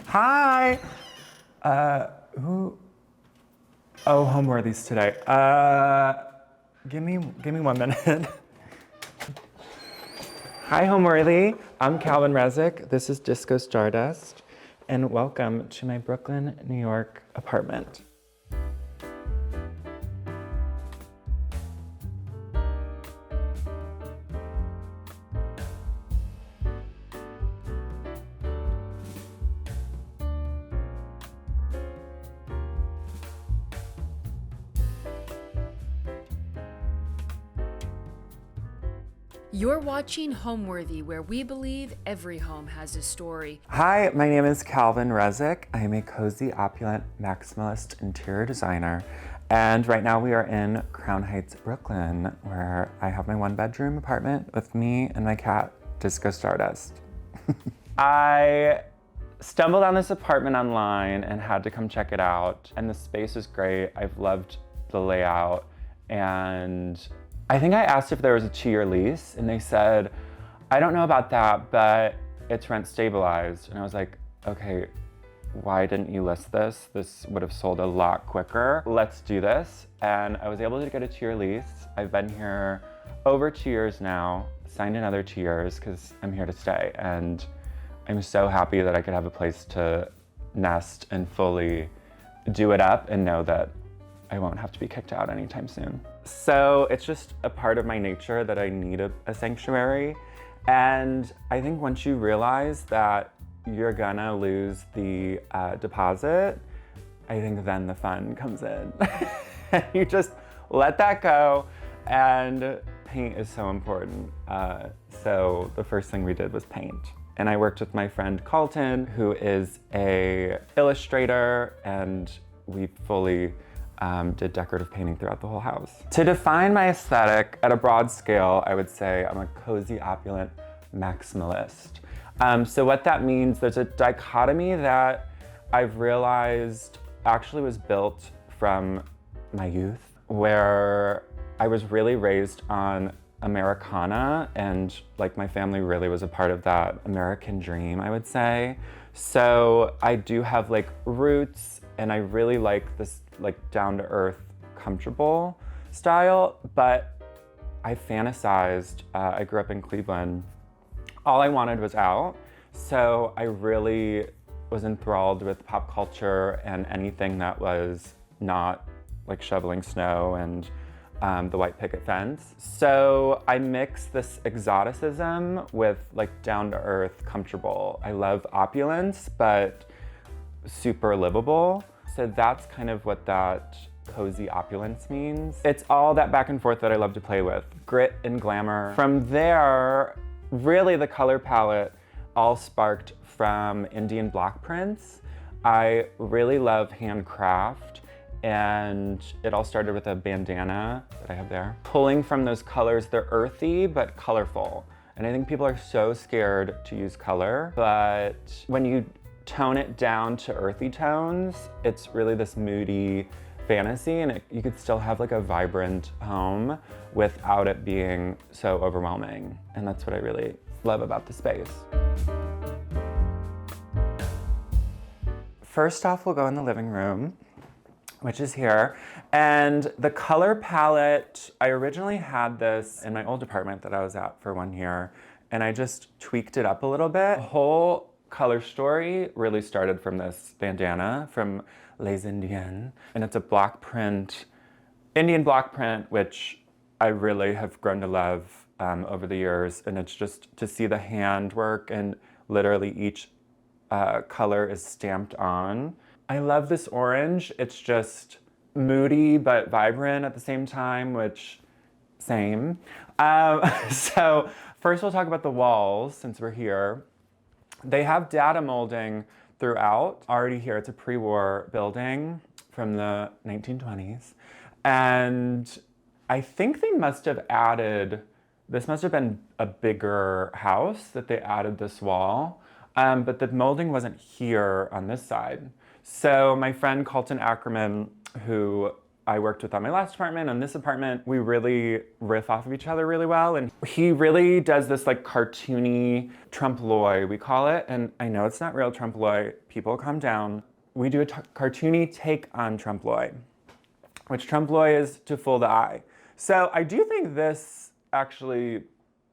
Hi. Who? Oh, Homeworthy's today. Give me 1 minute. Hi, Homeworthy. I'm Calvin Hrezik. This is Disco Stardust, and welcome to my Brooklyn, New York apartment. You're watching Homeworthy, where we believe every home has a story. Hi, my name is Calvin Hrezik. I am a cozy, opulent, maximalist interior designer. And right now we are in Crown Heights, Brooklyn, where I have my 1-bedroom apartment with me and my cat, Disco Stardust. I stumbled on this apartment online and had to come check it out. And the space is great. I've loved the layout. And I think I asked if there was a 2-year lease, and they said, I don't know about that, but it's rent stabilized. And I was like, okay, why didn't you list this? This would have sold a lot quicker. Let's do this. And I was able to get a 2-year lease. I've been here over 2 years now, signed another 2 years because I'm here to stay. And I'm so happy that I could have a place to nest and fully do it up and know that I won't have to be kicked out anytime soon. So it's just a part of my nature that I need a sanctuary. And I think once you realize that you're gonna lose the deposit, I think then the fun comes in. You just let that go, and paint is so important. So the first thing we did was paint. And I worked with my friend Carlton, who is a illustrator, and we fully did decorative painting throughout the whole house. To define my aesthetic at a broad scale, I would say I'm a cozy, opulent maximalist. So what that means, there's a dichotomy that I've realized actually was built from my youth, where I was really raised on Americana, and like my family really was a part of that American dream, I would say. So I do have like roots, and I really like this like down-to-earth, comfortable style, but I fantasized. I grew up in Cleveland. All I wanted was out. So I really was enthralled with pop culture and anything that was not like shoveling snow and the white picket fence. So I mix this exoticism with like down-to-earth, comfortable. I love opulence, but super livable. So that's kind of what that cozy opulence means. It's all that back and forth that I love to play with, grit and glamour. From there, really the color palette all sparked from Indian block prints. I really love handcraft, and it all started with a bandana that I have there. Pulling from those colors, they're earthy but colorful. And I think people are so scared to use color, but when you tone it down to earthy tones, it's really this moody fantasy, and you could still have like a vibrant home without it being so overwhelming. And that's what I really love about the space. First off, we'll go in the living room, which is here. And the color palette, I originally had this in my old apartment that I was at for 1 year, and I just tweaked it up a little bit. The whole color story really started from this bandana from Les Indiens, and it's a block print, Indian block print, which I really have grown to love over the years. And it's just to see the handwork, and literally each color is stamped on. I love this orange. It's just moody but vibrant at the same time, which same. So first we'll talk about the walls, since we're here. They have data molding throughout. Already here, it's a pre-war building from the 1920s. And I think they must have added, this must have been a bigger house that they added this wall, but the molding wasn't here on this side. So my friend Carlton Ackerman, who I worked with on my last apartment, on this apartment, we really riff off of each other really well. And he really does this like cartoony trompe-l'oeil, we call it. And I know it's not real trompe-l'oeil, people calm down. We do a cartoony take on trompe-l'oeil, which trompe-l'oeil is to fool the eye. So I do think this actually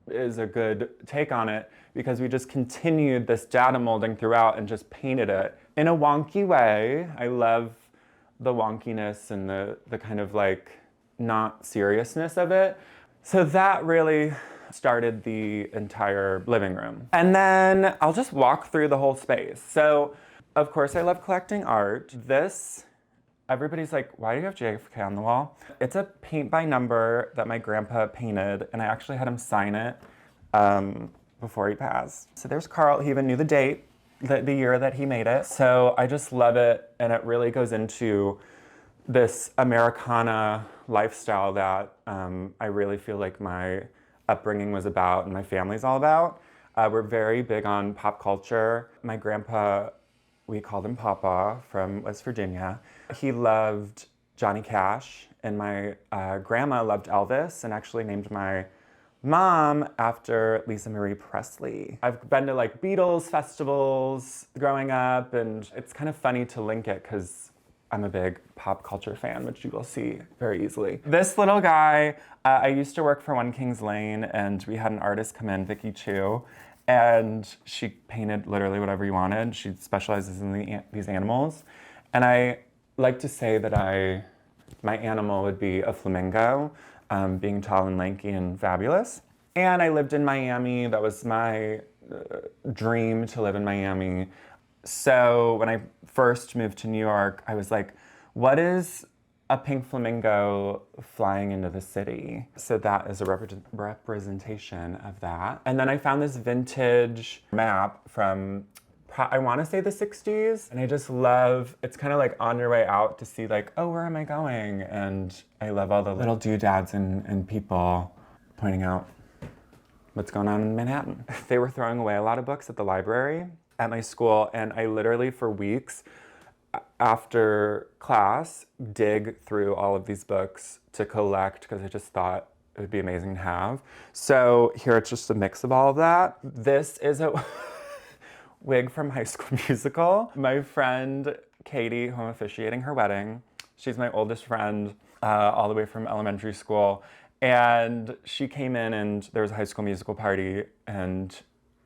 is a good take on it because we just continued this data molding throughout and just painted it in a wonky way. I love the wonkiness and the kind of like not seriousness of it. So that really started the entire living room. And then I'll just walk through the whole space. So of course I love collecting art. This, everybody's like, why do you have JFK on the wall? It's a paint by number that my grandpa painted, and I actually had him sign it before he passed. So there's Carl, he even knew the date, the year that he made it. So I just love it, and it really goes into this Americana lifestyle that I really feel like my upbringing was about and my family's all about. We're very big on pop culture. My grandpa, we called him Papa from West Virginia. He loved Johnny Cash, and my grandma loved Elvis and actually named my mom after Lisa Marie Presley. I've been to like Beatles festivals growing up, and it's kind of funny to link it because I'm a big pop culture fan, which you will see very easily. This little guy, I used to work for One Kings Lane, and we had an artist come in, Vicky Chu, and she painted literally whatever you wanted. She specializes in these animals. And I like to say that my animal would be a flamingo, being tall and lanky and fabulous. And I lived in Miami. That was my dream, to live in Miami. So when I first moved to New York, I was like, what is a pink flamingo flying into the city? So that is a representation of that. And then I found this vintage map from, I want to say the 60s. And I just love, it's kind of like on your way out to see like, oh, where am I going? And I love all the little doodads and people pointing out what's going on in Manhattan. They were throwing away a lot of books at the library at my school. And I literally for weeks after class dig through all of these books to collect because I just thought it would be amazing to have. So here it's just a mix of all of that. This is a wig from High School Musical. My friend Katie, who I'm officiating her wedding, she's my oldest friend all the way from elementary school. And she came in and there was a High School Musical party and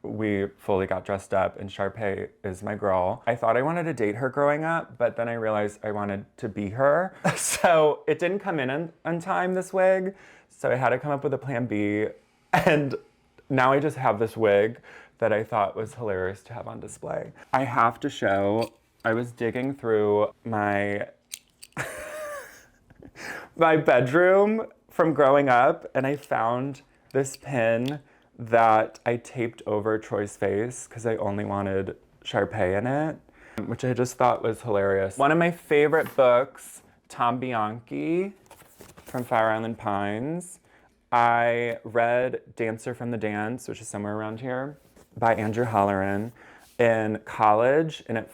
we fully got dressed up, and Sharpay is my girl. I thought I wanted to date her growing up, but then I realized I wanted to be her. So it didn't come in on time, this wig. So I had to come up with a plan B. And now I just have this wig that I thought was hilarious to have on display. I have to show, I was digging through my my bedroom from growing up, and I found this pin that I taped over Troy's face because I only wanted Sharpay in it, which I just thought was hilarious. One of my favorite books, Tom Bianchi from Fire Island Pines. I read Dancer from the Dance, which is somewhere around here, by Andrew Holleran in college, and it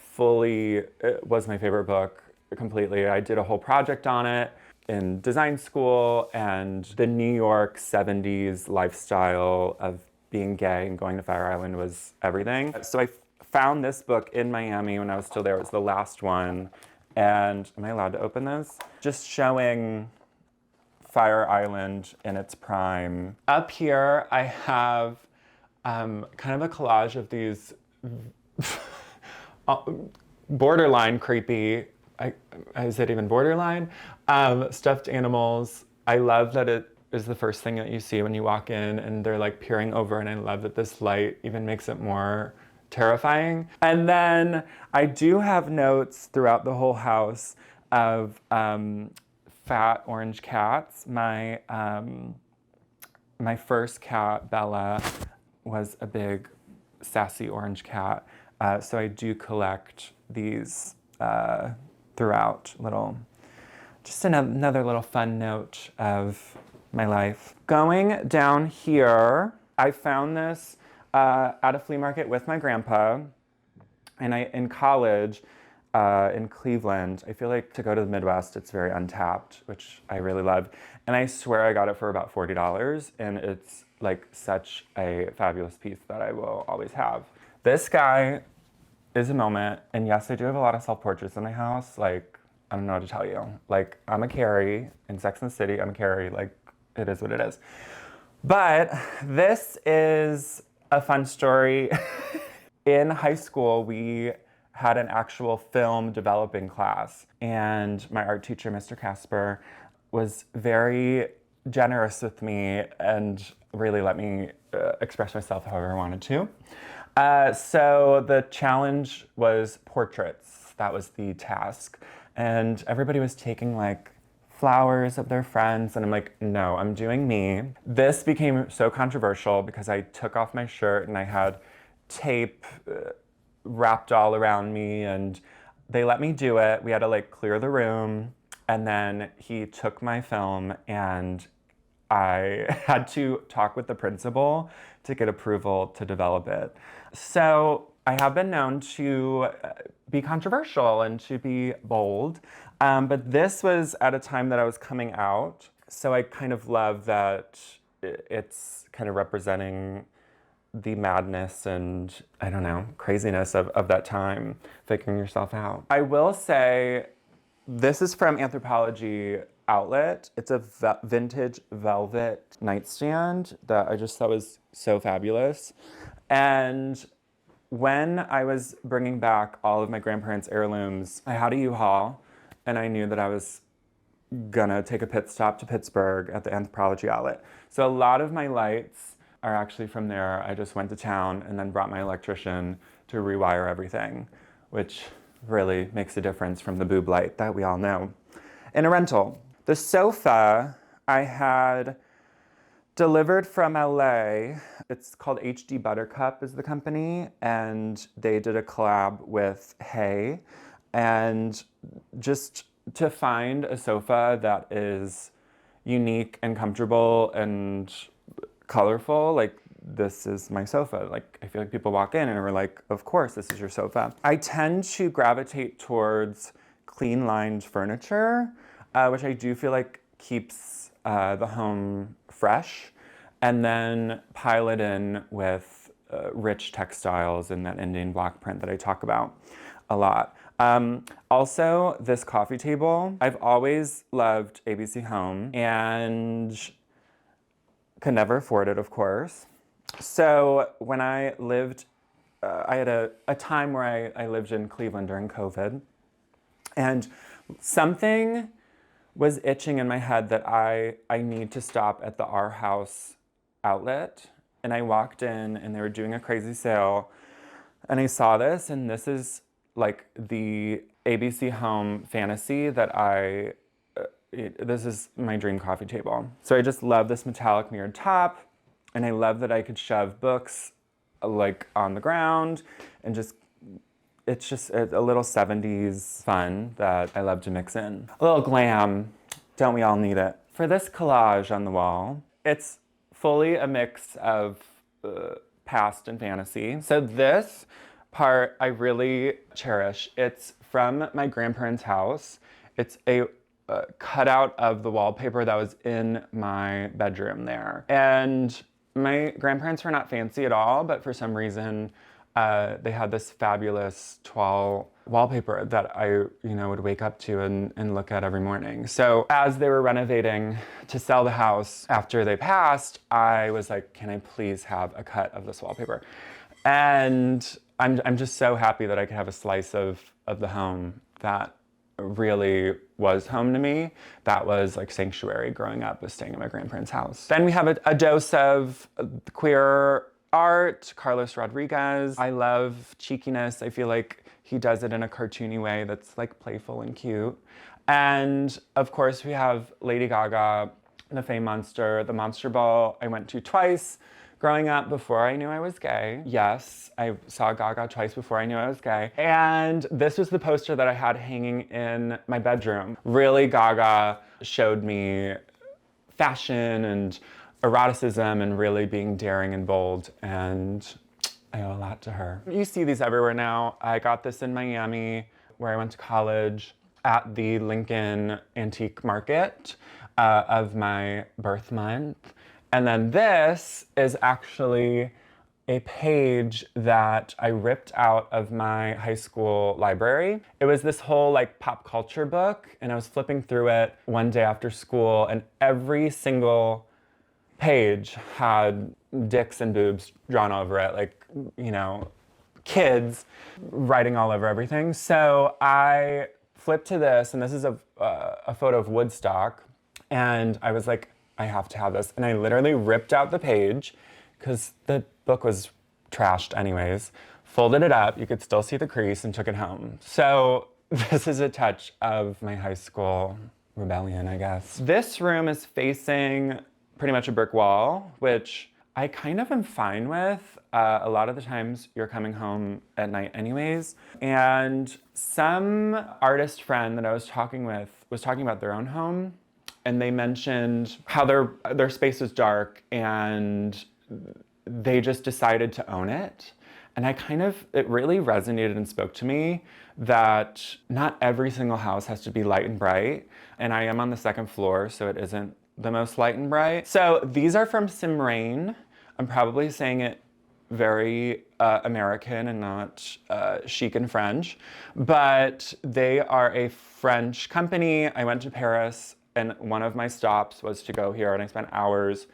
was my favorite book completely. I did a whole project on it in design school, and the New York 70s lifestyle of being gay and going to Fire Island was everything. So I found this book in Miami when I was still there. It was the last one. And am I allowed to open this? Just showing Fire Island in its prime. Up here, I have kind of a collage of these borderline creepy, is it even borderline? Stuffed animals. I love that it is the first thing that you see when you walk in and they're like peering over, and I love that this light even makes it more terrifying. And then I do have notes throughout the whole house of fat orange cats. My first cat, Bella, was a big sassy orange cat. So I do collect these throughout. Just another little fun note of my life. Going down here, I found this at a flea market with my grandpa, and in college, in Cleveland. I feel like to go to the Midwest, it's very untapped, which I really love. And I swear I got it for about $40, and it's like such a fabulous piece that I will always have. This guy is a moment, and yes, I do have a lot of self-portraits in my house. Like, I don't know what to tell you. Like, I'm a Carrie in Sex and the City. I'm a Carrie. Like, it is what it is. But this is a fun story. In high school, we had an actual film developing class, and my art teacher, Mr. Casper, was very generous with me and really let me express myself however I wanted to. So the challenge was portraits. That was the task. And everybody was taking like flowers of their friends, and I'm like, no, I'm doing me. This became so controversial because I took off my shirt and I had tape wrapped all around me, and they let me do it. We had to like clear the room, and then he took my film, and I had to talk with the principal to get approval to develop it. So I have been known to be controversial and to be bold, but this was at a time that I was coming out. So I kind of love that it's kind of representing the madness and, I don't know, craziness of that time, figuring yourself out. I will say, this is from Anthropology Outlet. It's a vintage velvet nightstand that I just thought was so fabulous. And when I was bringing back all of my grandparents' heirlooms, I had a U-Haul, and I knew that I was gonna take a pit stop to Pittsburgh at the Anthropology Outlet. So a lot of my lights are actually from there. I just went to town and then brought my electrician to rewire everything, which really makes a difference from the boob light that we all know. In a rental, the sofa I had delivered from LA. It's called HD Buttercup is the company, and they did a collab with Hay. And just to find a sofa that is unique and comfortable and colorful, like, this is my sofa. Like, I feel like people walk in and are like, of course, this is your sofa. I tend to gravitate towards clean lined furniture, which I do feel like keeps the home fresh, and then pile it in with rich textiles and that Indian block print that I talk about a lot. Also, this coffee table, I've always loved ABC Home and could never afford it, of course. So when I lived, I had a time where I lived in Cleveland during COVID, and something was itching in my head that I need to stop at the Our House outlet. And I walked in, and they were doing a crazy sale, and I saw this, and this is like the ABC Home fantasy that this is my dream coffee table. So I just love this metallic mirrored top, and I love that I could shove books like on the ground, and it's just a little 70s fun that I love to mix in. A little glam, don't we all need it? For this collage on the wall, it's fully a mix of past and fantasy. So this part I really cherish. It's from my grandparents' house. It's a cutout of the wallpaper that was in my bedroom there. And my grandparents were not fancy at all, but for some reason, they had this fabulous toile wallpaper that I, would wake up to and look at every morning. So as they were renovating to sell the house after they passed, I was like, can I please have a cut of this wallpaper? And I'm just so happy that I could have a slice of the home that really was home to me. That was like sanctuary growing up, was staying at my grandparents' house. Then we have a dose of queer art, Carlos Rodriguez. I love cheekiness. I feel like he does it in a cartoony way that's like playful and cute. And of course we have Lady Gaga, the Fame Monster, the Monster Ball I went to twice growing up before I knew I was gay. Yes, I saw Gaga twice before I knew I was gay. And this was the poster that I had hanging in my bedroom. Really, Gaga showed me fashion and eroticism and really being daring and bold, and I owe a lot to her. You see these everywhere now. I got this in Miami where I went to college at the Lincoln Antique Market of my birth month. And then this is actually a page that I ripped out of my high school library. It was this whole like pop culture book, and I was flipping through it one day after school, and every single page had dicks and boobs drawn over it, like, you know, kids writing all over everything. So I flipped to this, and this is a photo of Woodstock, and I was like, I have to have this. And I literally ripped out the page, because the book was trashed anyways, folded it up, you could still see the crease, and took it home. So this is a touch of my high school rebellion, I guess. This room is facing pretty much a brick wall, which I kind of am fine with. A lot of the times you're coming home at night anyways. And some artist friend that I was talking with was talking about their own home, and they mentioned how their space is dark, and they just decided to own it. And it really resonated and spoke to me that not every single house has to be light and bright. And I am on the second floor, so it isn't the most light and bright. So these are from Simrain. I'm probably saying it very American and not chic and French, but they are a French company. I went to Paris, and one of my stops was to go here, and I spent hours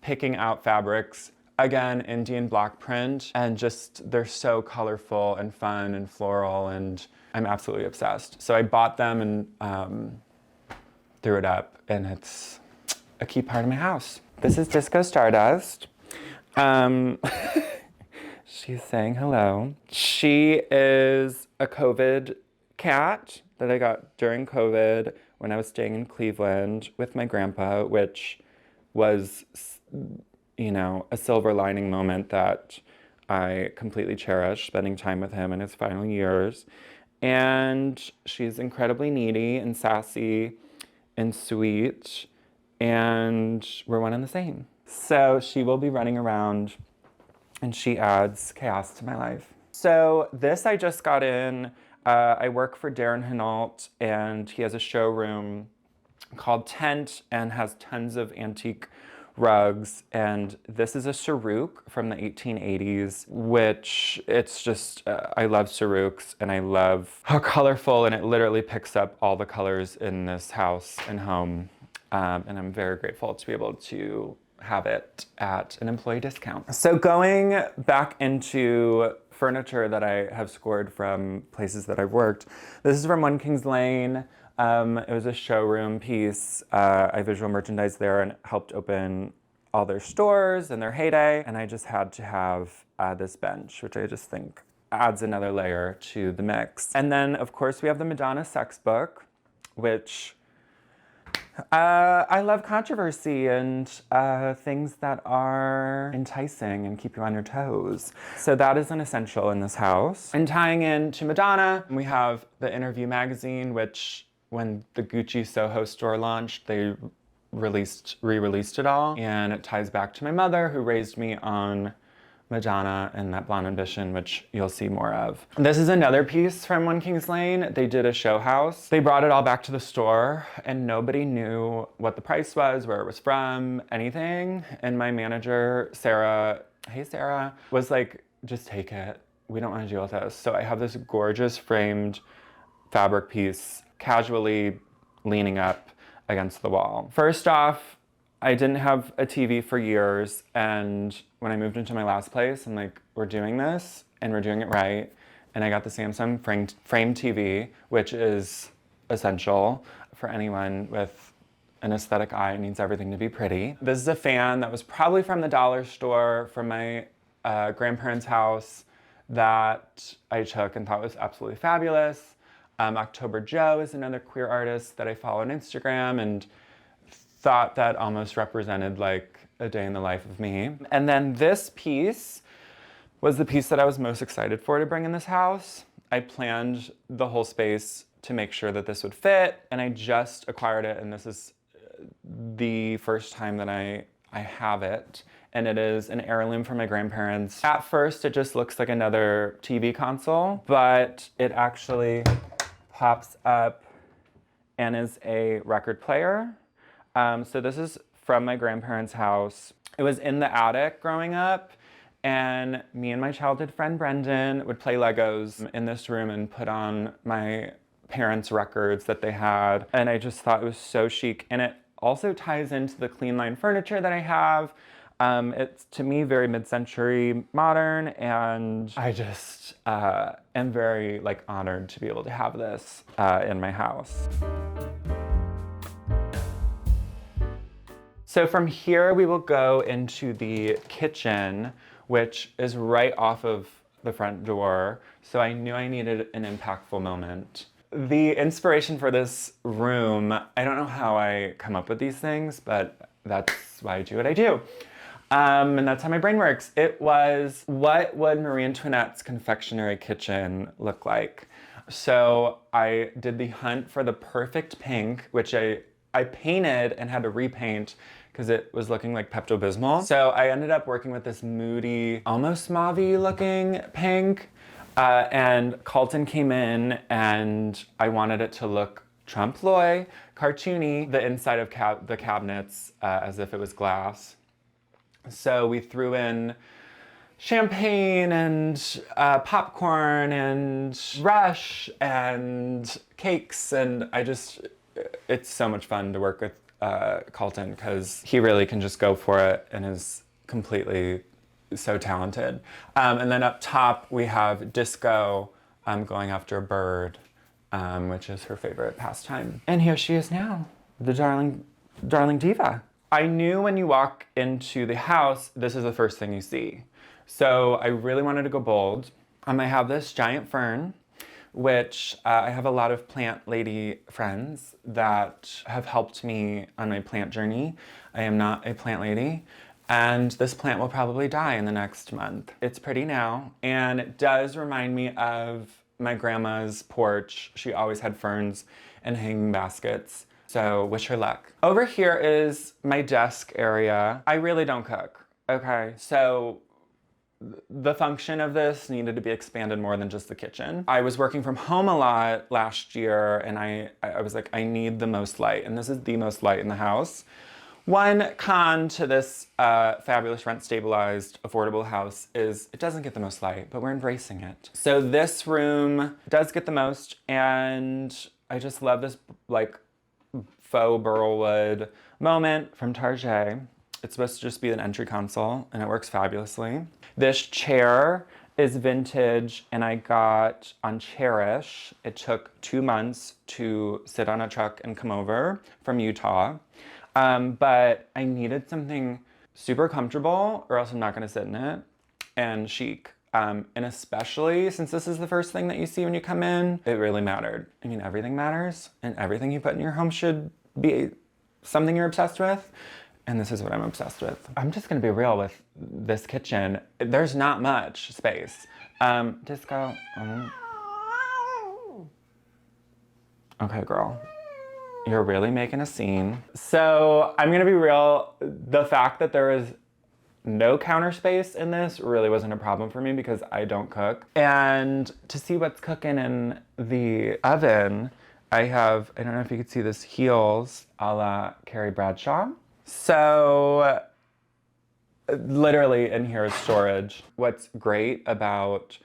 picking out fabrics. Again, Indian block print, and just they're so colorful and fun and floral, and I'm absolutely obsessed. So I bought them and threw it up, and it's a key part of my house. This is Disco Stardust. She's saying hello. She is a COVID cat that I got during COVID when I was staying in Cleveland with my grandpa, which was, you know, a silver lining moment that I completely cherish, spending time with him in his final years. And she's incredibly needy and sassy and sweet, and we're one and the same. So she will be running around, and she adds chaos to my life. So this I just got in. I work for Darren Hinault, and he has a showroom called Tent and has tons of antique rugs. And this is a Saruk from the 1880s, which it's just, I love Saruks, and I love how colorful, and it literally picks up all the colors in this house and home. And I'm very grateful to be able to have it at an employee discount. So going back into furniture that I have scored from places that I've worked, this is from One Kings Lane. It was a showroom piece. I visual merchandised there and helped open all their stores in their heyday. And I just had to have this bench, which I just think adds another layer to the mix. And then, of course, we have the Madonna sex book, which I love controversy and things that are enticing and keep you on your toes. So that is an essential in this house. And tying in to Madonna, we have the Interview magazine, which when the Gucci Soho store launched, they re-released it all. And it ties back to my mother, who raised me on Madonna and that Blonde Ambition, which you'll see more of. This is another piece from One Kings Lane. They did a show house. They brought it all back to the store, and nobody knew what the price was, where it was from, anything. And my manager, Sarah, hey Sarah, was like, just take it. We don't want to deal with this. So I have this gorgeous framed fabric piece casually leaning up against the wall. First off, I didn't have a TV for years, and when I moved into my last place, I'm like, we're doing this, and we're doing it right. And I got the Samsung frame TV, which is essential for anyone with an aesthetic eye. It needs everything to be pretty. This is a fan that was probably from the dollar store from my grandparents' house that I took and thought was absolutely fabulous. October Joe is another queer artist that I follow on Instagram, and thought that almost represented like a day in the life of me. And then this piece was the piece that I was most excited for to bring in this house. I planned the whole space to make sure that this would fit, and I just acquired it, and this is the first time that I have it. And it is an heirloom from my grandparents. At first, it just looks like another TV console, but it actually pops up and is a record player. So this is from my grandparents' house. It was in the attic growing up, and me and my childhood friend Brendan would play Legos in this room and put on my parents' records that they had. And I just thought it was so chic. And it also ties into the clean line furniture that I have. It's, to me, very mid-century modern, and I just am very honored to be able to have this in my house. So from here, we will go into the kitchen, which is right off of the front door. So I knew I needed an impactful moment. The inspiration for this room, I don't know how I come up with these things, but that's why I do what I do. And that's how my brain works. It was, what would Marie Antoinette's confectionery kitchen look like? So I did the hunt for the perfect pink, which I painted and had to repaint because it was looking like Pepto-Bismol. So I ended up working with this moody, almost mauve-y looking pink. And Carlton came in and I wanted it to look trompe-l'oeil, cartoony, the inside of the cabinets as if it was glass. So we threw in champagne and popcorn and Rush and cakes, and it's so much fun to work with Carlton because he really can just go for it and is completely so talented. And then up top we have Disco going after a bird, which is her favorite pastime. And here she is now, the darling diva. I knew when you walk into the house, this is the first thing you see. So I really wanted to go bold. I have this giant fern, which I have a lot of plant lady friends that have helped me on my plant journey. I am not a plant lady, and this plant will probably die in the next month. It's pretty now, and it does remind me of my grandma's porch. She always had ferns and hanging baskets. So wish her luck. Over here is my desk area. I really don't cook, okay? So the function of this needed to be expanded more than just the kitchen. I was working from home a lot last year, and I was like, I need the most light, and this is the most light in the house. One con to this fabulous rent-stabilized, affordable house is it doesn't get the most light, but we're embracing it. So this room does get the most, and I just love this faux burlwood moment from Target. It's supposed to just be an entry console, and it works fabulously. This chair is vintage, and I got on Cherish. It took 2 months to sit on a truck and come over from Utah. But I needed something super comfortable, or else I'm not gonna sit in it, and chic. And especially since this is the first thing that you see when you come in, it really mattered. I mean, everything matters, and everything you put in your home should be something you're obsessed with. And this is what I'm obsessed with. I'm just gonna be real with this kitchen. There's not much space. Disco. Okay, girl. You're really making a scene. So I'm gonna be real. The fact that there is no counter space in this really wasn't a problem for me because I don't cook. And to see what's cooking in the oven, I don't know if you could see this, heels a la Carrie Bradshaw. So literally in here is storage. What's great about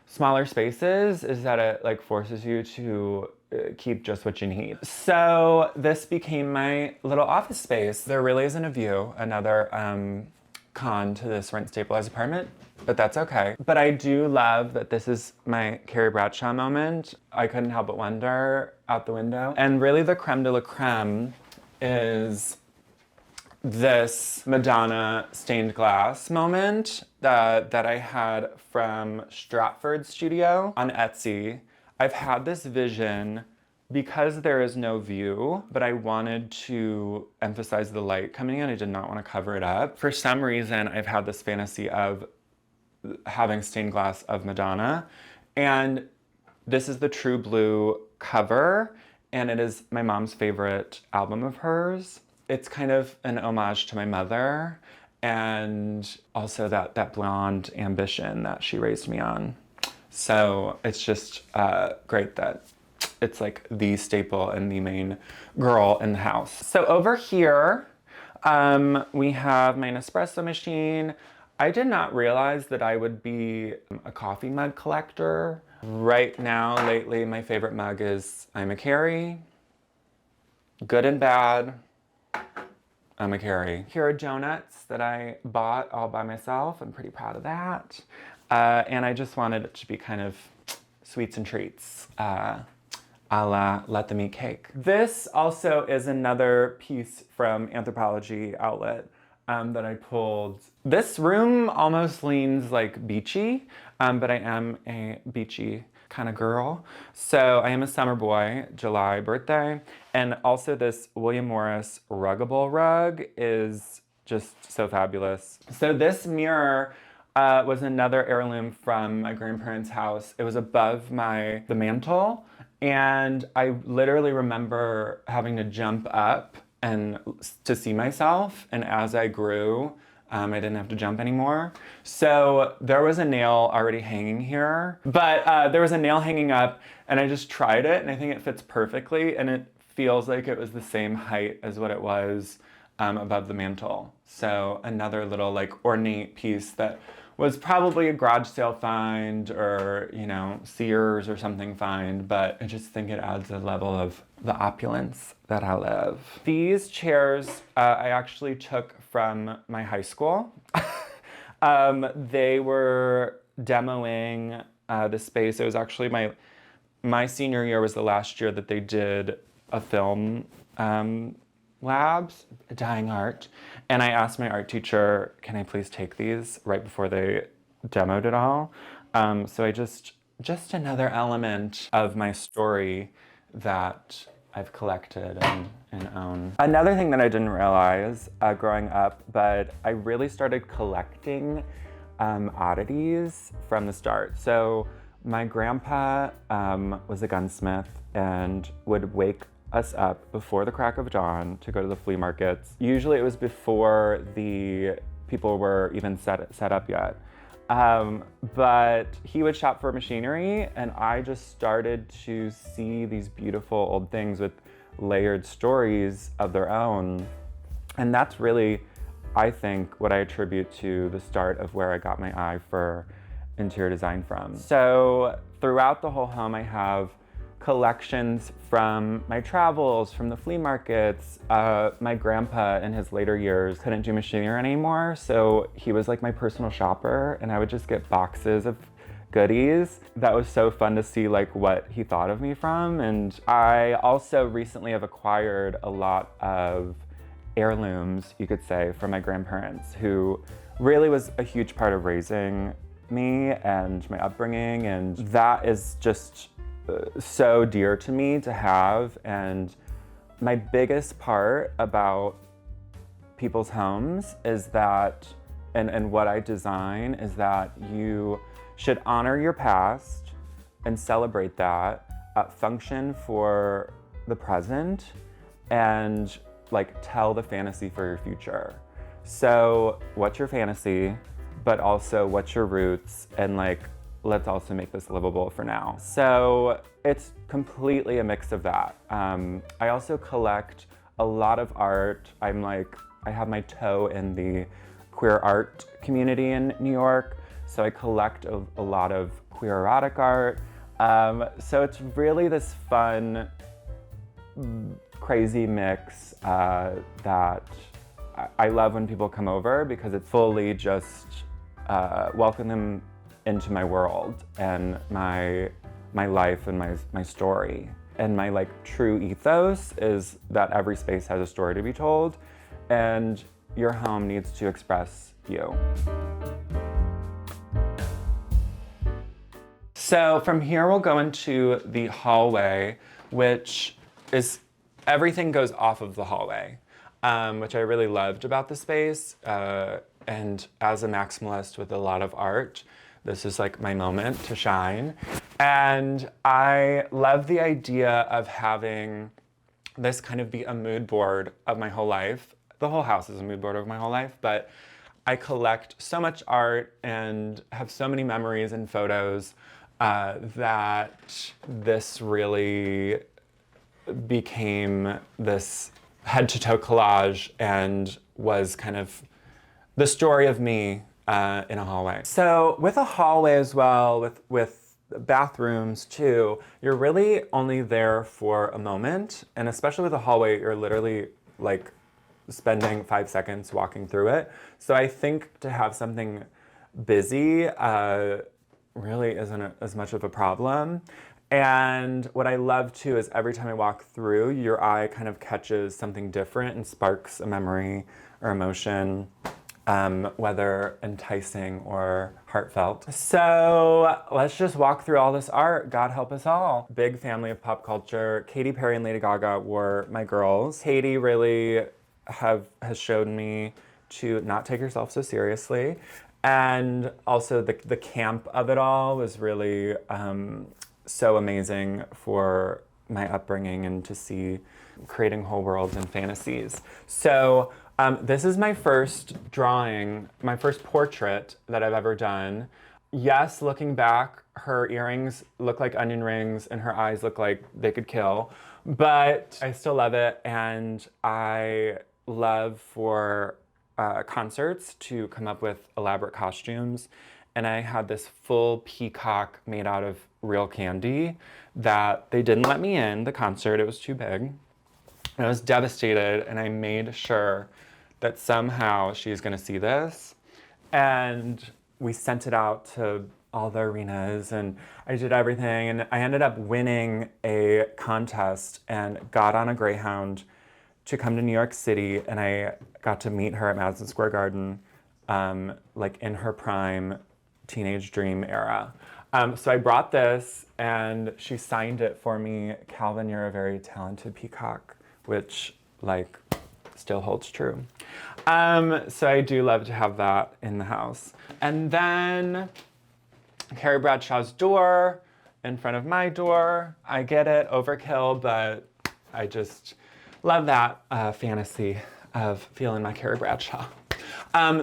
smaller spaces is that it forces you to keep just what you need. So this became my little office space. There really isn't a view, another con to this rent-stabilized apartment, but that's okay. But I do love that this is my Carrie Bradshaw moment. I couldn't help but wonder out the window. And really the creme de la creme is this Madonna stained glass moment that I had from Stratford Studio on Etsy. I've had this vision because there is no view, but I wanted to emphasize the light coming in. I did not want to cover it up. For some reason, I've had this fantasy of having stained glass of Madonna. And this is the True Blue cover, and it is my mom's favorite album of hers. It's kind of an homage to my mother, and also that blonde ambition that she raised me on. So it's just great that it's like the staple and the main girl in the house. So over here, we have my Nespresso machine. I did not realize that I would be a coffee mug collector. Right now, lately, my favorite mug is I'm a Carrie. Good and bad, I'm a Carrie. Here are donuts that I bought all by myself. I'm pretty proud of that. And I just wanted it to be kind of sweets and treats, a la Let Them Eat Cake. This also is another piece from Anthropology outlet that I pulled. This room almost leans like beachy, but I am a beachy kind of girl. So I am a summer boy, July birthday. And also this William Morris Ruggable rug is just so fabulous. So this mirror was another heirloom from my grandparents' house. It was above the mantle, and I literally remember having to jump up and to see myself, and as I grew, I didn't have to jump anymore. So there was a nail already hanging here, but there was a nail hanging up, and I just tried it, and I think it fits perfectly, and it feels like it was the same height as what it was above the mantle. So another little like ornate piece that was probably a garage sale find or, you know, Sears or something find, but I just think it adds a level of the opulence that I love. These chairs I actually took from my high school. They were demoing the space. It was actually my senior year was the last year that they did a film labs, dying art, and I asked my art teacher, can I please take these right before they demoed it all? So I just another element of my story that I've collected and own. Another thing that I didn't realize growing up, but I really started collecting oddities from the start. So my grandpa was a gunsmith and would wake us up before the crack of dawn to go to the flea markets. Usually it was before the people were even set up yet. But he would shop for machinery, and I just started to see these beautiful old things with layered stories of their own. And that's really, I think, what I attribute to the start of where I got my eye for interior design from. So throughout the whole home, I have collections from my travels, from the flea markets. My grandpa in his later years couldn't do machinery anymore, so he was like my personal shopper, and I would just get boxes of goodies. That was so fun to see like what he thought of me from. And I also recently have acquired a lot of heirlooms, you could say, from my grandparents, who really was a huge part of raising me and my upbringing, and that is just so dear to me to have. And my biggest part about people's homes is that, and what I design is that you should honor your past and celebrate that, function for the present, and like tell the fantasy for your future. So what's your fantasy, but also what's your roots, and like let's also make this livable for now. So it's completely a mix of that. I also collect a lot of art. I have my toe in the queer art community in New York, so I collect a lot of queer erotic art. So it's really this fun, crazy mix that I love when people come over, because it's fully just welcome them into my world and my life and my story. And my like true ethos is that every space has a story to be told, and your home needs to express you. So from here we'll go into the hallway, which is, everything goes off of the hallway, which I really loved about the space. And as a maximalist with a lot of art, this is like my moment to shine. And I love the idea of having this kind of be a mood board of my whole life. The whole house is a mood board of my whole life, but I collect so much art and have so many memories and photos that this really became this head-to-toe collage and was kind of the story of me in a hallway. So with a hallway as well, with bathrooms too, you're really only there for a moment, and especially with a hallway, you're literally like spending 5 seconds walking through it. So I think to have something busy really isn't as much of a problem. And what I love too is every time I walk through, your eye kind of catches something different and sparks a memory or emotion, whether enticing or heartfelt. So let's just walk through all this art. God help us all. Big family of pop culture. Katy Perry and Lady Gaga were my girls. Katy really has showed me to not take yourself so seriously. And also the camp of it all was really so amazing for my upbringing and to see creating whole worlds and fantasies. So this is my first drawing, my first portrait that I've ever done. Yes, looking back, her earrings look like onion rings and her eyes look like they could kill, but I still love it, and I love for concerts to come up with elaborate costumes. And I had this full peacock made out of real candy that they didn't let me in the concert. It was too big. And I was devastated, and I made sure that somehow she's gonna see this. And we sent it out to all the arenas, and I did everything, and I ended up winning a contest and got on a Greyhound to come to New York City, and I got to meet her at Madison Square Garden, like in her prime teenage dream era. So I brought this, and she signed it for me. Calvin, you're a very talented peacock, which like still holds true. So I do love to have that in the house. And then Carrie Bradshaw's door in front of my door. I get it, overkill, but I just love that fantasy of feeling my Carrie Bradshaw.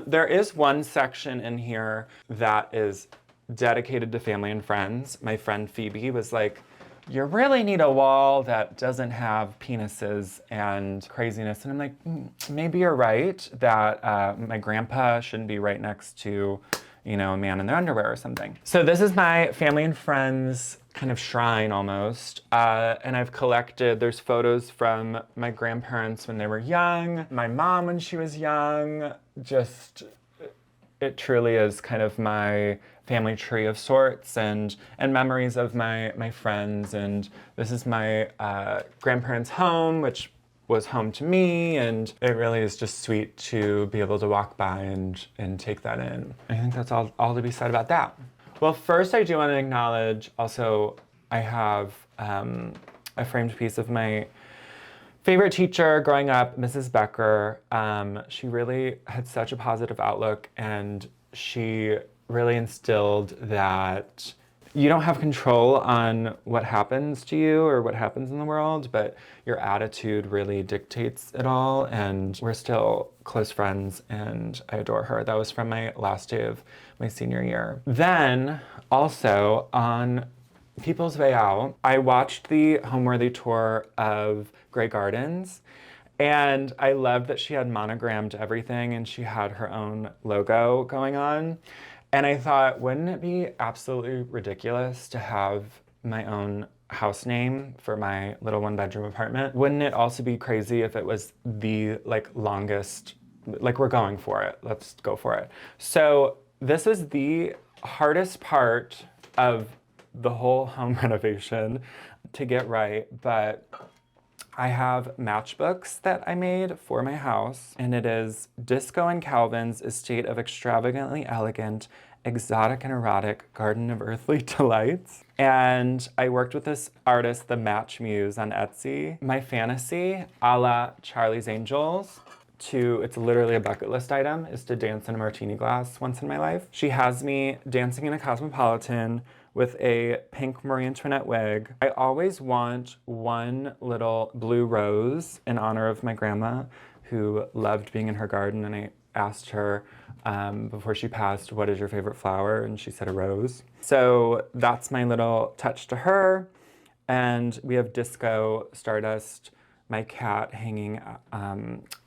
There is one section in here that is dedicated to family and friends. My friend Phoebe was like, you really need a wall that doesn't have penises and craziness. And I'm like, maybe you're right that my grandpa shouldn't be right next to, you know, a man in their underwear or something. So this is my family and friends kind of shrine almost. And I've collected, there's photos from my grandparents when they were young, my mom when she was young. Just, it truly is kind of my family tree of sorts, and memories of my friends. And this is my grandparents' home, which was home to me, and it really is just sweet to be able to walk by and take that in. I think that's all to be said about that. Well, first I do want to acknowledge also I have a framed piece of my favorite teacher growing up, Mrs. Becker. She really had such a positive outlook, and she really instilled that you don't have control on what happens to you or what happens in the world, but your attitude really dictates it all. And we're still close friends, and I adore her. That was from my last day of my senior year. Then also on People's Way Out, I watched the Homeworthy tour of Grey Gardens, and I loved that she had monogrammed everything and she had her own logo going on. And I thought, wouldn't it be absolutely ridiculous to have my own house name for my little one-bedroom apartment? Wouldn't it also be crazy if it was the longest, we're going for it, let's go for it. So this is the hardest part of the whole home renovation to get right, but I have matchbooks that I made for my house, and it is Disco and Calvin's Estate of Extravagantly Elegant, Exotic and Erotic Garden of Earthly Delights. And I worked with this artist, the Match Muse, on Etsy. My fantasy, a la Charlie's Angels, it's literally a bucket list item, is to dance in a martini glass once in my life. She has me dancing in a Cosmopolitan with a pink Marie Antoinette wig. I always want one little blue rose in honor of my grandma, who loved being in her garden, and I asked her before she passed, what is your favorite flower? And she said a rose. So that's my little touch to her. And we have Disco Stardust, my cat, hanging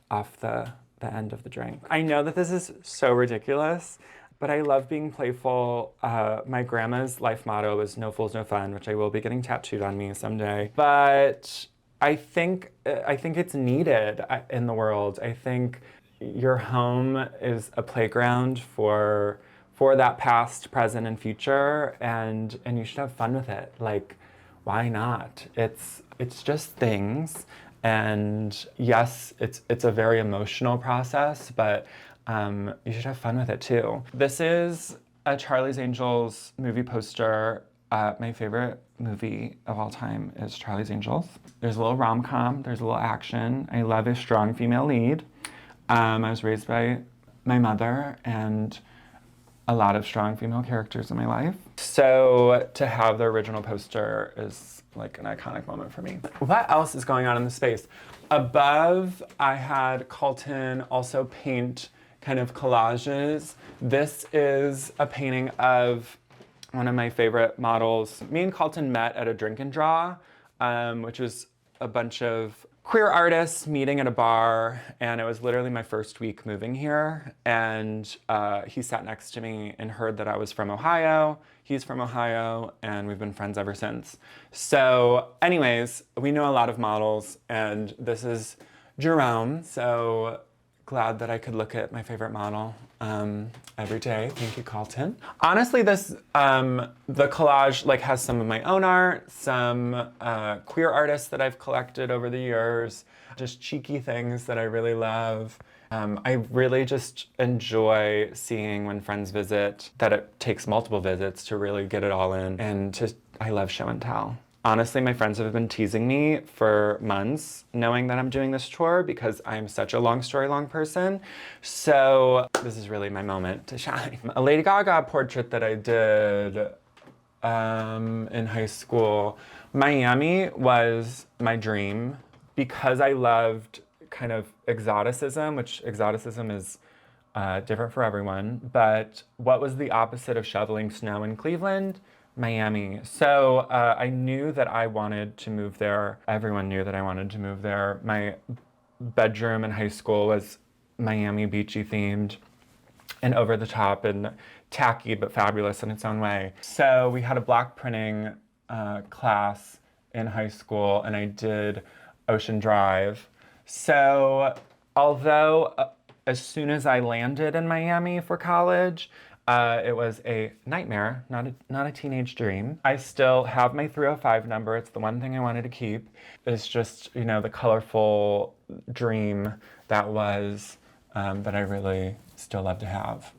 off the end of the drink. I know that this is so ridiculous, but I love being playful. My grandma's life motto is no fools, no fun, which I will be getting tattooed on me someday. But I think it's needed in the world. I think your home is a playground for that past, present, and future, and you should have fun with it. Like, why not? It's just things, and yes, it's a very emotional process, but you should have fun with it too. This is a Charlie's Angels movie poster. My favorite movie of all time is Charlie's Angels. There's a little rom-com, there's a little action. I love a strong female lead. I was raised by my mother and a lot of strong female characters in my life. So to have the original poster is like an iconic moment for me. What else is going on in the space? Above, I had Carlton also paint kind of collages. This is a painting of one of my favorite models. Me and Carlton met at a drink and draw, which was a bunch of queer artists meeting at a bar, and it was literally my first week moving here, and he sat next to me and heard that I was from Ohio. He's from Ohio, and we've been friends ever since. So anyways, we know a lot of models, and this is Jerome, so glad that I could look at my favorite model every day. Thank you, Carlton. Honestly, this the collage like has some of my own art, some queer artists that I've collected over the years, just cheeky things that I really love. I really just enjoy seeing when friends visit that it takes multiple visits to really get it all in, and I love show and tell. Honestly, my friends have been teasing me for months, knowing that I'm doing this tour because I'm such a long story long person. So this is really my moment to shine. A Lady Gaga portrait that I did in high school. Miami was my dream because I loved kind of exoticism, which exoticism is different for everyone. But what was the opposite of shoveling snow in Cleveland? Miami. So I knew that I wanted to move there. Everyone knew that I wanted to move there. My bedroom in high school was Miami beachy themed and over the top and tacky but fabulous in its own way. So we had a block printing class in high school, and I did Ocean Drive. So although as soon as I landed in Miami for college, it was a nightmare, not a teenage dream. I still have my 305 number. It's the one thing I wanted to keep. It's just, you know, the colorful dream that was, that I really still love to have.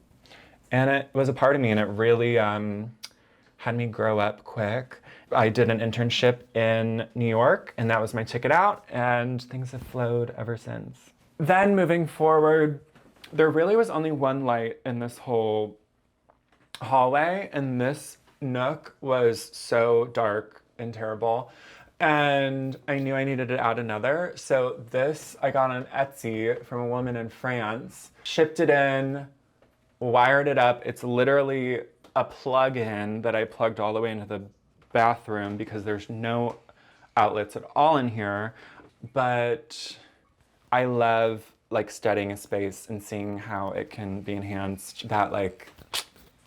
And it was a part of me, and it really had me grow up quick. I did an internship in New York, and that was my ticket out, and things have flowed ever since. Then moving forward, there really was only one light in this whole hallway, and this nook was so dark and terrible, and I knew I needed to add another. So this I got on Etsy from a woman in France, shipped it in, wired it up. It's literally a plug-in that I plugged all the way into the bathroom because there's no outlets at all in here. But I love like studying a space and seeing how it can be enhanced. That like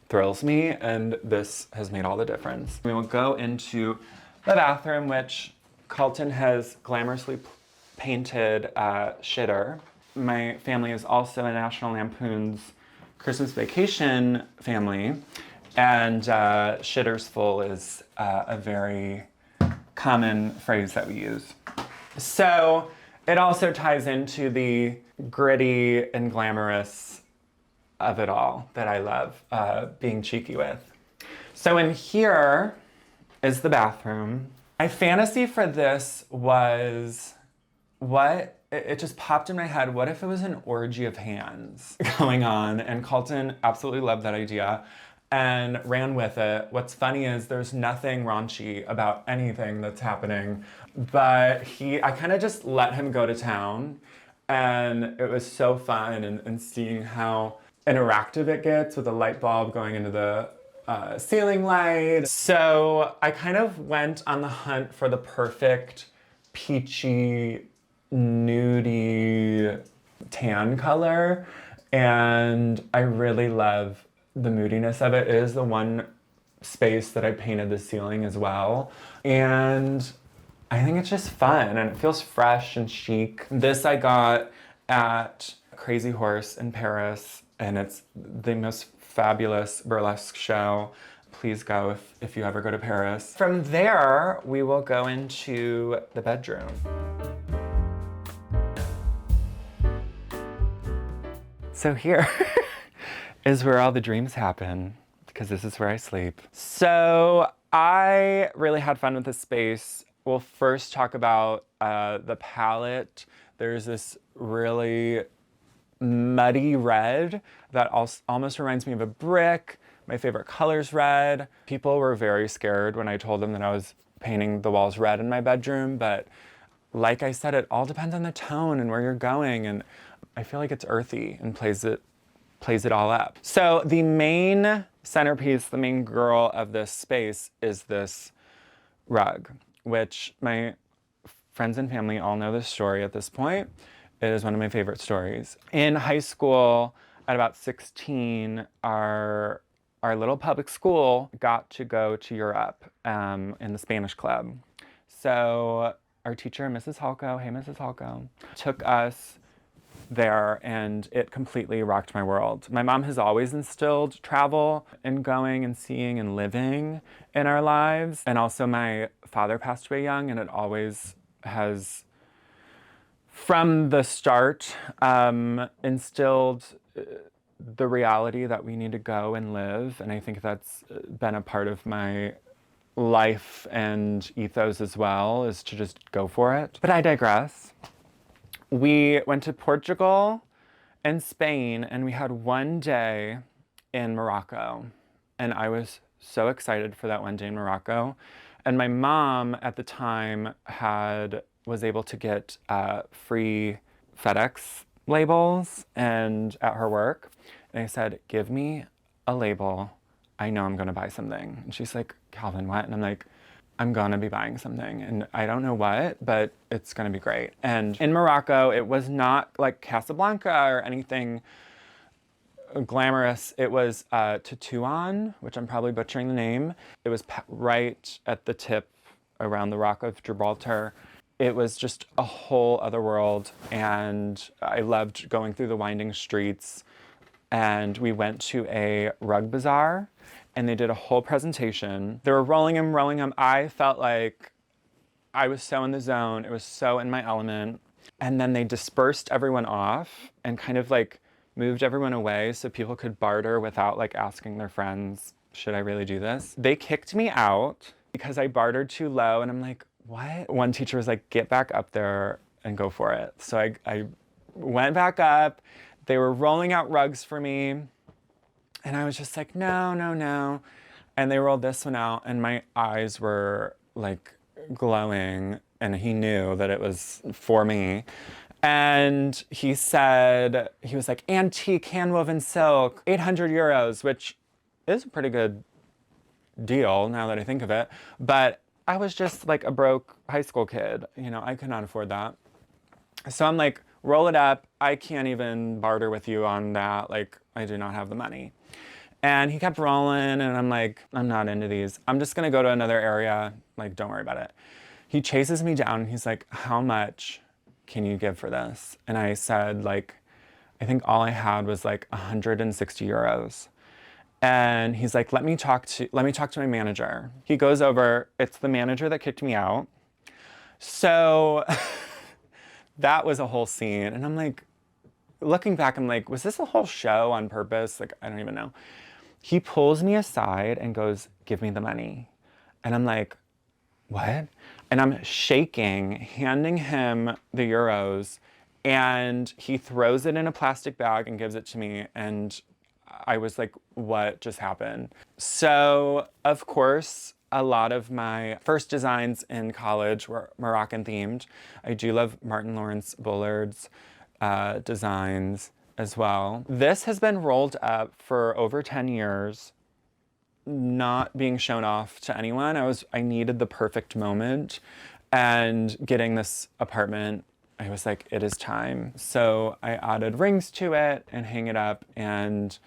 thrills me, and this has made all the difference. We will go into the bathroom, which Carlton has glamorously painted Shitter. My family is also a National Lampoon's Christmas Vacation family, and Shitter's full is a very common phrase that we use. So it also ties into the gritty and glamorous of it all that I love being cheeky with. So in here is the bathroom. My fantasy for this was it just popped in my head, what if it was an orgy of hands going on? And Carlton absolutely loved that idea and ran with it. What's funny is there's nothing raunchy about anything that's happening, but I kind of just let him go to town, and it was so fun and seeing how interactive it gets with a light bulb going into the ceiling light. So I kind of went on the hunt for the perfect peachy, nudie tan color, and I really love the moodiness of it. It is the one space that I painted the ceiling as well, and I think it's just fun and it feels fresh and chic. This I got at Crazy Horse in Paris, and it's the most fabulous burlesque show. Please go if you ever go to Paris. From there, we will go into the bedroom. So here is where all the dreams happen, because this is where I sleep. So I really had fun with this space. We'll first talk about the palette. There's this really muddy red that almost reminds me of a brick. My favorite color's red. People were very scared when I told them that I was painting the walls red in my bedroom, but like I said, it all depends on the tone and where you're going, and I feel like it's earthy and plays it all up. So the main centerpiece, the main girl of this space is this rug, which my friends and family all know this story at this point. It is one of my favorite stories. In high school, at about 16, our little public school got to go to Europe in the Spanish club. So our teacher, Mrs. Halko, hey Mrs. Halko, took us there, and it completely rocked my world. My mom has always instilled travel and going and seeing and living in our lives. And also my father passed away young, and it always has, from the start, instilled the reality that we need to go and live. And I think that's been a part of my life and ethos as well, is to just go for it. But I digress. We went to Portugal and Spain, and we had one day in Morocco. And I was so excited for that one day in Morocco. And my mom at the time was able to get free FedEx labels and at her work. And I said, give me a label. I know I'm gonna buy something. And she's like, Calvin, what? And I'm like, I'm gonna be buying something, and I don't know what, but it's gonna be great. And in Morocco, it was not like Casablanca or anything glamorous. It was Tetouan, which I'm probably butchering the name. It was right at the tip around the Rock of Gibraltar. It was just a whole other world, and I loved going through the winding streets. And we went to a rug bazaar, and they did a whole presentation. They were rolling them. I felt like I was so in the zone. It was so in my element. And then they dispersed everyone off and kind of like moved everyone away so people could barter without like asking their friends, should I really do this? They kicked me out because I bartered too low, and I'm like, what? One teacher was like, get back up there and go for it. So I went back up. They were rolling out rugs for me. And I was just like, no, no, no. And they rolled this one out, and my eyes were like glowing, and he knew that it was for me. And he was like, antique hand-woven silk, 800 euros, which is a pretty good deal now that I think of it. But I was just like a broke high school kid. You know, I could not afford that. So I'm like, roll it up. I can't even barter with you on that. Like, I do not have the money. And he kept rolling, and I'm like, I'm not into these. I'm just gonna go to another area. Like, don't worry about it. He chases me down, and he's like, how much can you give for this? And I said, like, I think all I had was like 160 euros. And he's like, let me talk to my manager. He goes over, it's the manager that kicked me out. So that was a whole scene. And I'm like, looking back, I'm like, was this a whole show on purpose? Like, I don't even know. He pulls me aside and goes, give me the money. And I'm like, what? And I'm shaking, handing him the euros, and he throws it in a plastic bag and gives it to me. And I was like, what just happened? So, of course, a lot of my first designs in college were Moroccan themed. I do love Martin Lawrence Bullard's designs as well. This has been rolled up for over 10 years, not being shown off to anyone. I needed the perfect moment, and getting this apartment, I was like, it is time. So I added rings to it and hang it up, and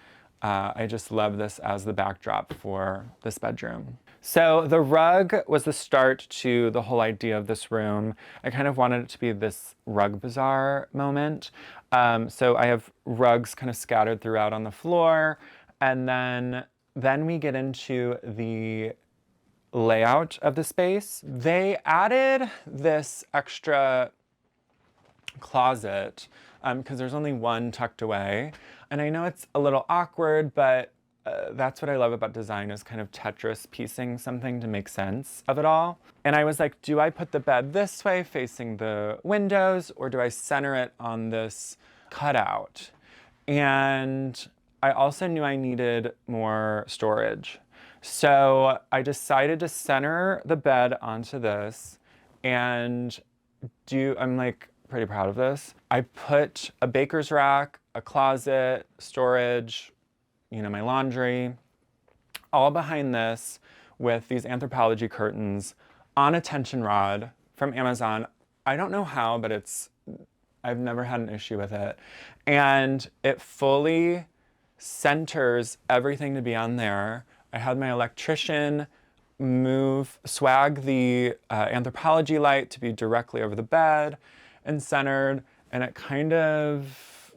I just love this as the backdrop for this bedroom. So the rug was the start to the whole idea of this room. I kind of wanted it to be this rug bazaar moment. So I have rugs kind of scattered throughout on the floor, and then we get into the layout of the space. They added this extra closet because there's only one tucked away. And I know it's a little awkward, but that's what I love about design, is kind of Tetris piecing something to make sense of it all. And I was like, do I put the bed this way facing the windows, or do I center it on this cutout? And I also knew I needed more storage. So I decided to center the bed onto this, and I'm like pretty proud of this. I put a baker's rack, a closet, storage, my laundry, all behind this with these Anthropologie curtains on a tension rod from Amazon. I don't know how, but I've never had an issue with it. And it fully centers everything to be on there. I had my electrician swag the Anthropologie light to be directly over the bed and centered, and it kind of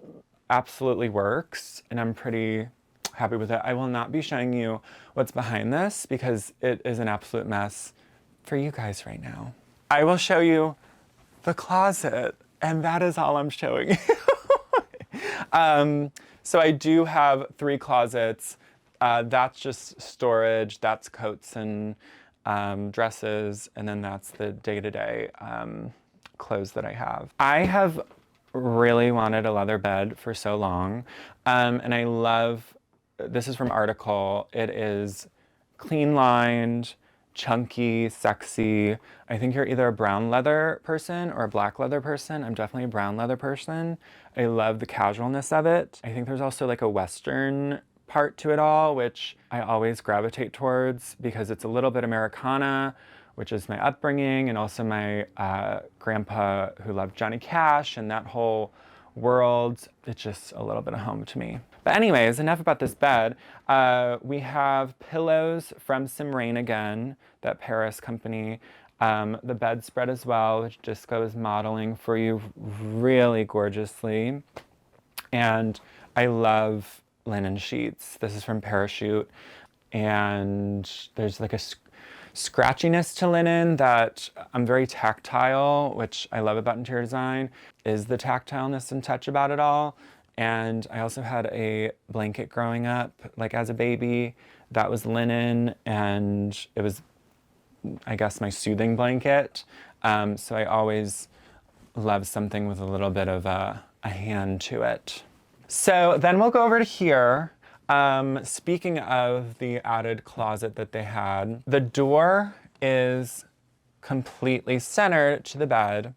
absolutely works, and I'm pretty happy with it. I will not be showing you what's behind this because it is an absolute mess for you guys right now. I will show you the closet, and that is all I'm showing you. So I do have 3 closets. That's just storage, that's coats and dresses, and then that's the day-to-day clothes that I have. I have really wanted a leather bed for so long, and I love, this is from Artful. It is clean lined, chunky, sexy. I think you're either a brown leather person or a black leather person. I'm definitely a brown leather person. I love the casualness of it. I think there's also like a Western part to it all, which I always gravitate towards because it's a little bit Americana, which is my upbringing, and also my grandpa who loved Johnny Cash and that whole world. It's just a little bit of home to me. But anyways, enough about this bed. We have pillows from Simrain again, that Paris company. The bedspread as well, which Disco is modeling for you really gorgeously. And I love linen sheets. This is from Parachute, and there's like a scratchiness to linen that I'm very tactile, which I love about interior design, is the tactileness and touch about it all. And I also had a blanket growing up, like as a baby, that was linen, and it was, I guess, my soothing blanket. So I always love something with a little bit of a hand to it. So then we'll go over to here. Speaking of the added closet that they had, the door is completely centered to the bed.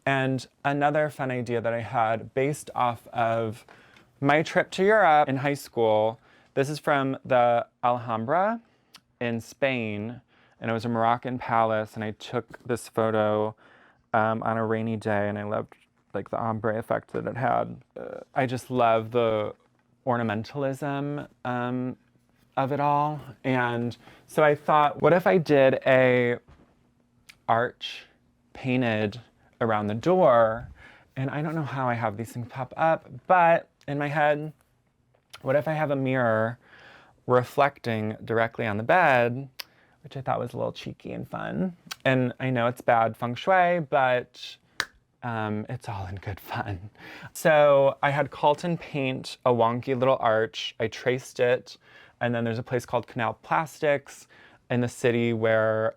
And another fun idea that I had based off of my trip to Europe in high school, this is from the Alhambra in Spain, and it was a Moroccan palace, and I took this photo on a rainy day, and I loved like the ombre effect that it had. I just love the ornamentalism of it all. And so I thought, what if I did a arch painted around the door? And I don't know how I have these things pop up, but in my head, what if I have a mirror reflecting directly on the bed, which I thought was a little cheeky and fun. And I know it's bad feng shui, but it's all in good fun. So I had Colton paint a wonky little arch. I traced it, and then there's a place called Canal Plastics in the city where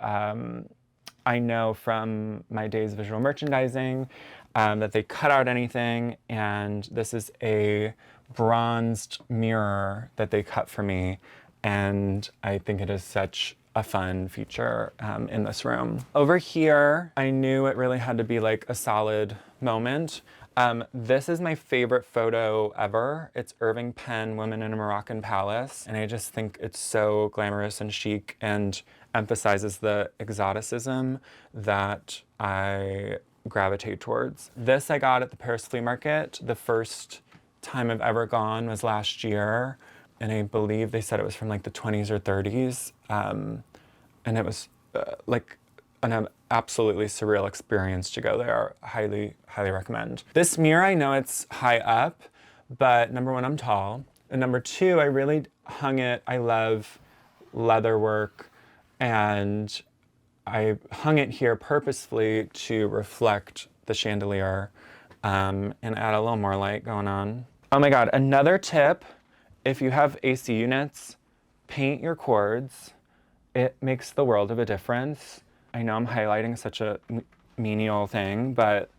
I know from my days of visual merchandising that they cut out anything, and this is a bronzed mirror that they cut for me, and I think it is such a fun feature in this room. Over here, I knew it really had to be like a solid moment. This is my favorite photo ever. It's Irving Penn, Women in a Moroccan Palace. And I just think it's so glamorous and chic and emphasizes the exoticism that I gravitate towards. This I got at the Paris Flea Market. The first time I've ever gone was last year. And I believe they said it was from like the 20s or 30s. And it was like an absolutely surreal experience to go there. Highly, highly recommend. This mirror, I know it's high up, but number one, I'm tall. And number two, I really hung it. I love leather work, and I hung it here purposefully to reflect the chandelier and add a little more light going on. Oh my God, another tip, if you have AC units, paint your cords. It makes the world of a difference. I know I'm highlighting such a menial thing, but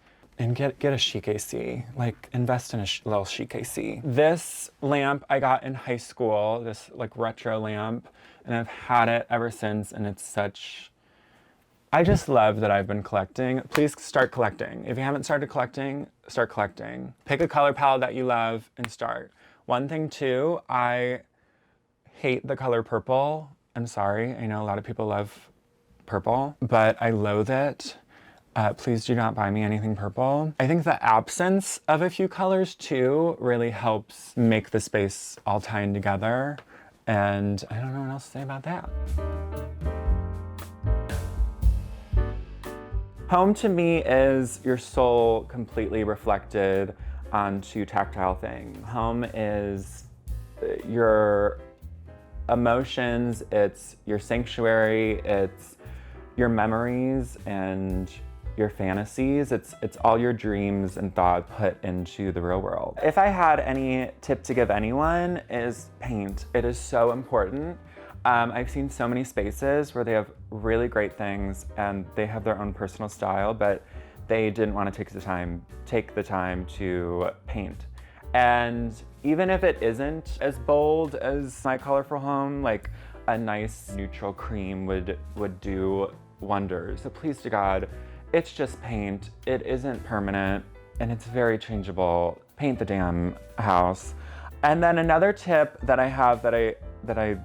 get a chic AC. Like, invest in a little chic AC. This lamp I got in high school, this like retro lamp, and I've had it ever since, and it's such... I just love that I've been collecting. Please start collecting. If you haven't started collecting, start collecting. Pick a color palette that you love and start. One thing too, I hate the color purple. I'm sorry, I know a lot of people love purple, but I loathe it. Please do not buy me anything purple. I think the absence of a few colors too really helps make the space all tie in together. And I don't know what else to say about that. Home to me is your soul completely reflected onto tactile things. Home is your emotions, it's your sanctuary, it's your memories and your fantasies. It's all your dreams and thought put into the real world. If I had any tip to give anyone, is paint. It is so important. I've seen so many spaces where they have really great things and they have their own personal style, but they didn't want to take the time to paint. And even if it isn't as bold as my colorful home, like a nice neutral cream would do wonders. So please to God, it's just paint. It isn't permanent and it's very changeable. Paint the damn house. And then another tip that I have that I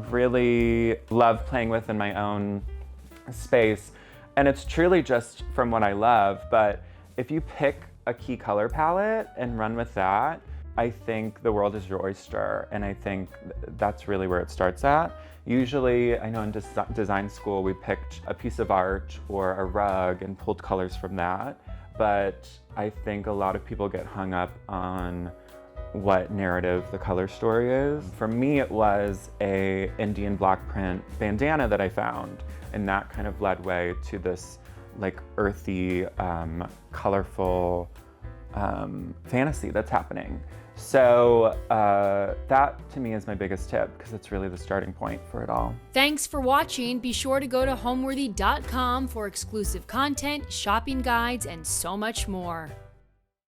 really love playing with in my own space, and it's truly just from what I love, but if you pick a key color palette and run with that, I think the world is your oyster, and I think that's really where it starts at. Usually, I know in design school, we picked a piece of art or a rug and pulled colors from that, but I think a lot of people get hung up on what narrative the color story is. For me, it was a Indian block print bandana that I found, and that kind of led way to this like earthy, colorful fantasy that's happening. So that to me is my biggest tip, because it's really the starting point for it all. Thanks for watching. Be sure to go to homeworthy.com for exclusive content, shopping guides, and so much more.